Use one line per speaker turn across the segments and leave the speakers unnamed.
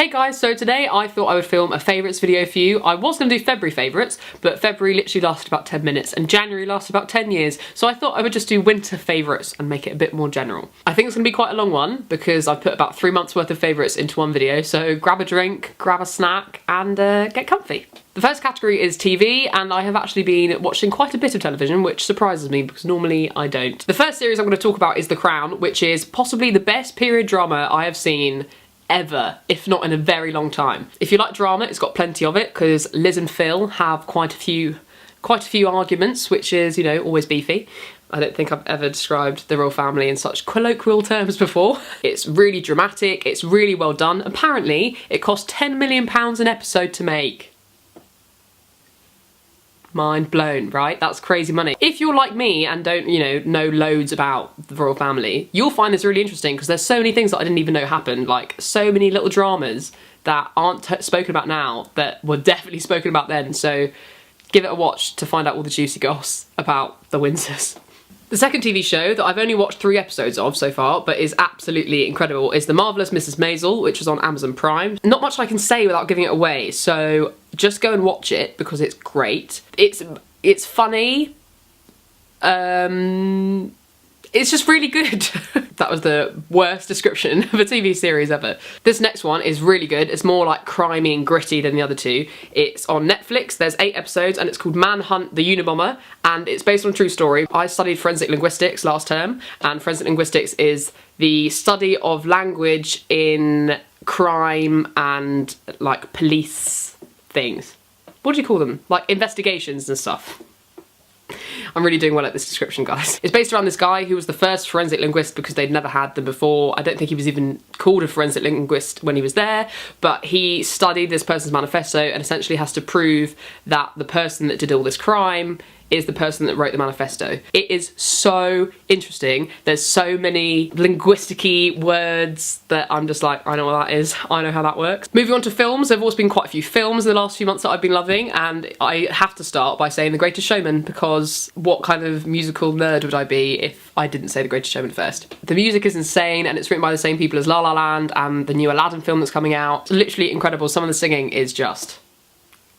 Hey guys, so today I thought I would film a favourites video for you. I was going to do February favourites, but February literally lasted about 10 minutes and January lasted about 10 years, so I thought I would just do winter favourites and make it a bit more general. I think it's going to be quite a long one because I've put about 3 months worth of favourites into one video, so grab a drink, grab a snack and get comfy. The first category is TV, and I have actually been watching quite a bit of television, which surprises me because normally I don't. The first series I'm going to talk about is The Crown, which is possibly the best period drama I have seen ever, if not in a very long time. If you like drama, it's got plenty of it because Liz and Phil have quite a few arguments, which is, you know, always beefy. I don't think I've ever described the royal family in such colloquial terms before. It's really dramatic, it's really well done. Apparently, it cost £10 million an episode to make. Mind blown, right? That's crazy money. If you're like me and don't, you know loads about the royal family, you'll find this really interesting because there's so many things that I didn't even know happened, like so many little dramas that aren't spoken about now that were definitely spoken about then, so give it a watch to find out all the juicy goss about the Windsors. The second TV show that I've only watched 3 episodes of so far, but is absolutely incredible, is The Marvellous Mrs. Maisel, which was on Amazon Prime. Not much I can say without giving it away, so just go and watch it because it's great. It's funny. It's just really good. That was the worst description of a TV series ever. This next one is really good. It's more like crimey and gritty than the other two. It's on Netflix, there's 8 episodes, and it's called Manhunt the Unabomber, and it's based on a true story. I studied forensic linguistics last term, and forensic linguistics is the study of language in crime and like police things. What do you call them? Like investigations and stuff. I'm really doing well at this description, guys. It's based around this guy who was the first forensic linguist because they'd never had them before. I don't think he was even called a forensic linguist when he was there, but he studied this person's manifesto and essentially has to prove that the person that did all this crime is the person that wrote the manifesto. It is so interesting. There's so many linguistic-y words that I'm just like, I know what that is, I know how that works. Moving on to films, there have also been quite a few films in the last few months that I've been loving, and I have to start by saying The Greatest Showman, because what kind of musical nerd would I be if I didn't say The Greatest Showman first? The music is insane, and it's written by the same people as La La Land and the new Aladdin film that's coming out. It's literally incredible. Some of the singing is just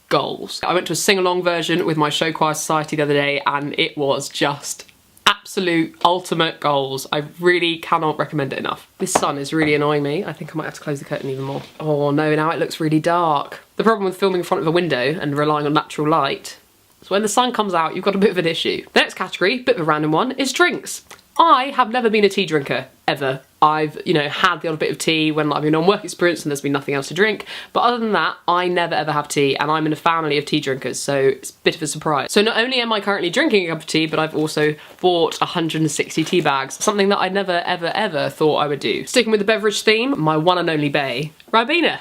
goals. I went to a sing-along version with my show choir society the other day and it was just absolute ultimate goals. I really cannot recommend it enough. This sun is really annoying me. I think I might have to close the curtain even more. Oh no, now it looks really dark. The problem with filming in front of a window and relying on natural light is when the sun comes out, you've got a bit of an issue. The next category, bit of a random one, is drinks. I have never been a tea drinker, ever. I've, had the odd bit of tea when I've been on work experience and there's been nothing else to drink, but other than that, I never ever have tea, and I'm in a family of tea drinkers, so it's a bit of a surprise. So not only am I currently drinking a cup of tea, but I've also bought 160 tea bags, something that I never ever ever thought I would do. Sticking with the beverage theme, my one and only bae, Ribena.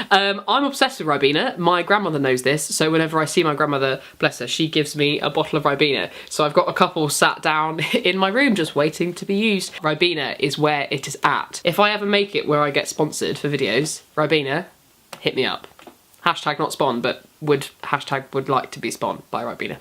I'm obsessed with Ribena. My grandmother knows this, so whenever I see my grandmother, bless her, she gives me a bottle of Ribena. So I've got a couple sat down in my room just waiting to be used. Ribena is where it is at. If I ever make it where I get sponsored for videos, Ribena, hit me up. Hashtag not spawn, but hashtag would like to be spawned by Ribena.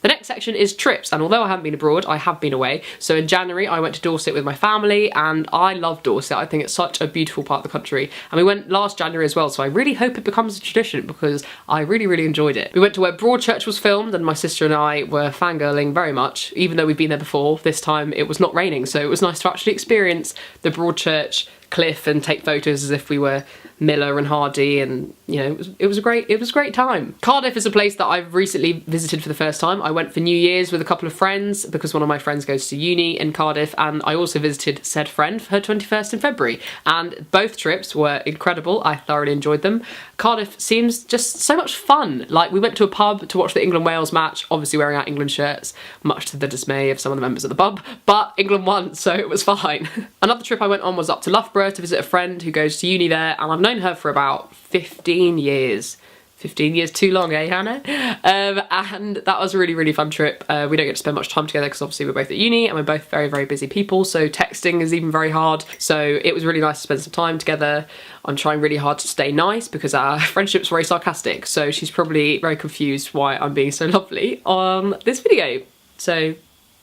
The next section is trips, and although I haven't been abroad, I have been away. So in January, I went to Dorset with my family, and I love Dorset. I think it's such a beautiful part of the country. And we went last January as well, so I really hope it becomes a tradition because I really, really enjoyed it. We went to where Broadchurch was filmed, and my sister and I were fangirling very much. Even though we've been there before, this time it was not raining, so it was nice to actually experience the Broadchurch cliff and take photos as if we were Miller and Hardy, and it was a great time. Cardiff is a place that I've recently visited for the first time. I went for New Year's with a couple of friends because one of my friends goes to uni in Cardiff, and I also visited said friend for her 21st in February, and both trips were incredible. I thoroughly enjoyed them. Cardiff seems just so much fun. Like, we went to a pub to watch the England-Wales match, obviously wearing our England shirts, much to the dismay of some of the members of the pub, but England won, so it was fine. Another trip I went on was up to Loughborough to visit a friend who goes to uni there, and I've known her for about 15 years. 15 years too long, eh, Hannah? And that was a really, really fun trip. We don't get to spend much time together because obviously we're both at uni and we're both very, very busy people, so texting is even very hard. So it was really nice to spend some time together. I'm trying really hard to stay nice because our friendship's very sarcastic, so she's probably very confused why I'm being so lovely on this video. So,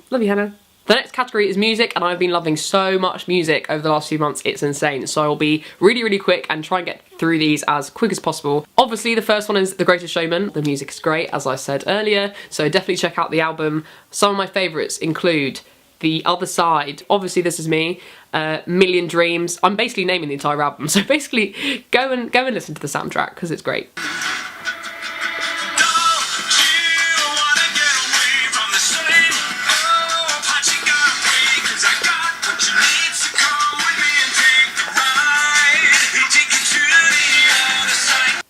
love you, Hannah. The next category is music, and I've been loving so much music over the last few months, it's insane. So I'll be really, really quick and try and get through these as quick as possible. Obviously, the first one is The Greatest Showman. The music is great, as I said earlier, so definitely check out the album. Some of my favourites include The Other Side, obviously This Is Me, Million Dreams. I'm basically naming the entire album, so basically go and listen to the soundtrack because it's great.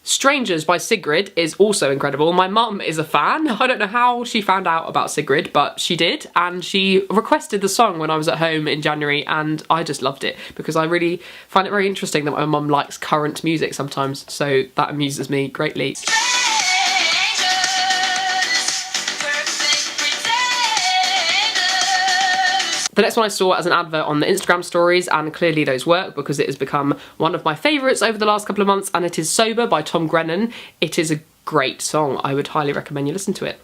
Strangers by Sigrid is also incredible. My mum is a fan. I don't know how she found out about Sigrid, but she did, and she requested the song when I was at home in January, and I just loved it because I really find it very interesting that my mum likes current music sometimes, so that amuses me greatly. The next one I saw as an advert on the Instagram stories, and clearly those work because it has become one of my favourites over the last couple of months, and it is Sober by Tom Grennan. It is a great song. I would highly recommend you listen to it.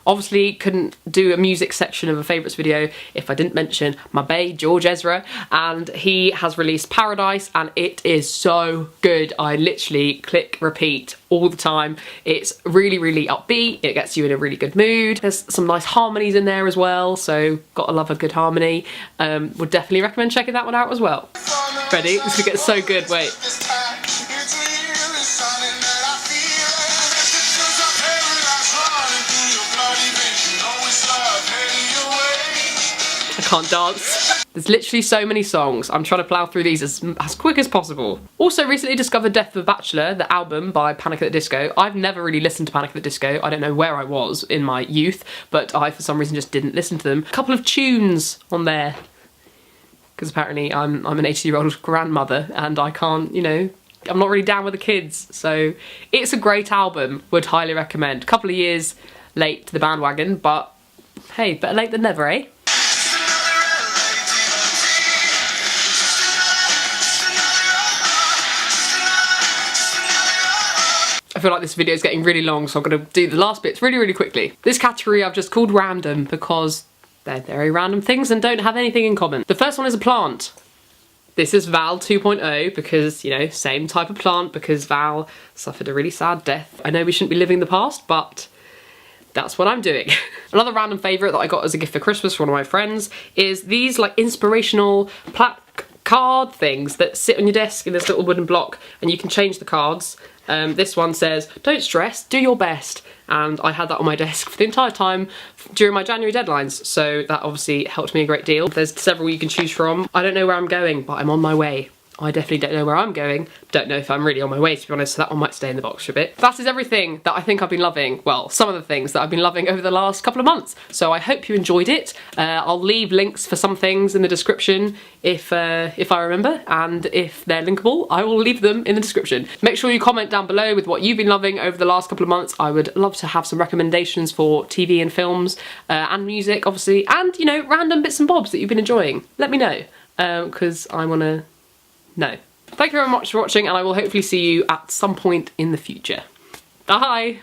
Obviously couldn't do a music section of a favourites video if I didn't mention my bae George Ezra, and he has released Paradise and it is so good. I literally click repeat all the time. It's really, really upbeat. It gets you in a really good mood. There's some nice harmonies in there as well, so gotta love a good harmony. Would definitely recommend checking that one out as well. Ready? This is gonna get so good, wait. I can't dance. There's literally so many songs. I'm trying to plough through these as quick as possible. Also recently discovered Death of a Bachelor, the album by Panic at the Disco. I've never really listened to Panic at the Disco. I don't know where I was in my youth, but I for some reason just didn't listen to them. A couple of tunes on there, because apparently I'm an 80-year-old grandmother and I can't, you know, I'm not really down with the kids. So it's a great album, would highly recommend. A couple of years late to the bandwagon, but hey, better late than never, eh? I feel like this video is getting really long, so I'm going to do the last bits really, really quickly. This category I've just called random because they're very random things and don't have anything in common. The first one is a plant. This is Val 2.0 because, you know, same type of plant, because Val suffered a really sad death. I know we shouldn't be living the past, but that's what I'm doing. Another random favourite that I got as a gift for Christmas from one of my friends is these like inspirational card things that sit on your desk in this little wooden block, and you can change the cards. This one says, "Don't stress, do your best." And I had that on my desk for the entire time during my January deadlines, so that obviously helped me a great deal. There's several you can choose from. I don't know where I'm going, but I'm on my way. I definitely don't know where I'm going. Don't know if I'm really on my way, to be honest, so that one might stay in the box for a bit. That is everything that I think I've been loving. Well, some of the things that I've been loving over the last couple of months. So I hope you enjoyed it. I'll leave links for some things in the description if I remember, and if they're linkable, I will leave them in the description. Make sure you comment down below with what you've been loving over the last couple of months. I would love to have some recommendations for TV and films, and music, obviously, and, you know, random bits and bobs that you've been enjoying. Let me know, because I want to know. Thank you very much for watching, and I will hopefully see you at some point in the future. Bye!